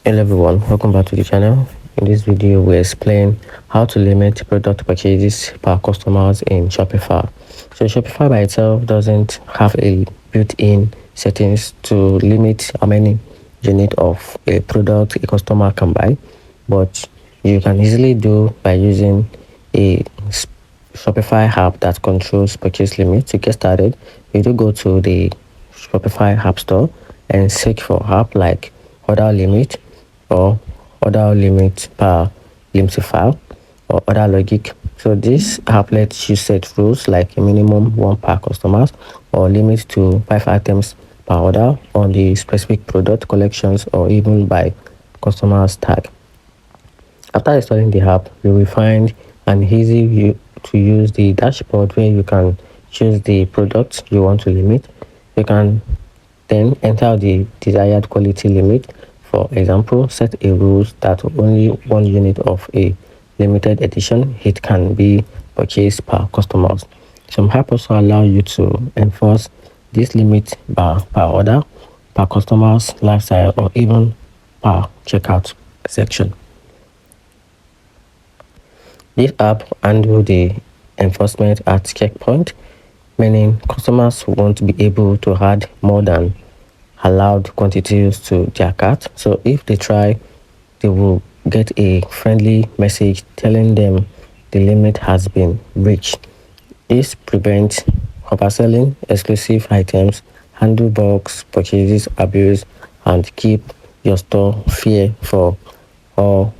Hello everyone, welcome back to the channel. In this video, we explain how to limit product purchases per customers in Shopify. So Shopify by itself doesn't have a built-in settings to limit how many units of a product a customer can buy, but you can easily do by using a Shopify app that controls purchase limit. To get started, you do go to the Shopify app store and search for app like order limit or order limit per limit file or order logic. So this app lets you set rules like a minimum one per customers or limit to 5 items per order on the specific product collections or even by customers tag. After installing the app, you will find an easy to use the dashboard where you can choose the products you want to limit. You can then enter the desired quality limit. For example, set a rules that only one unit of a limited edition it can be purchased per customers. Some apps also allow you to enforce this limit per order, per customer's lifestyle, or even per checkout section. This app handles the enforcement at checkpoint, meaning customers won't be able to add more than allowed quantities to their cart. So if they try, they will get a friendly message telling them the limit has been reached. This prevents overselling exclusive items, handle bulk purchases abuse, and keep your store fair for all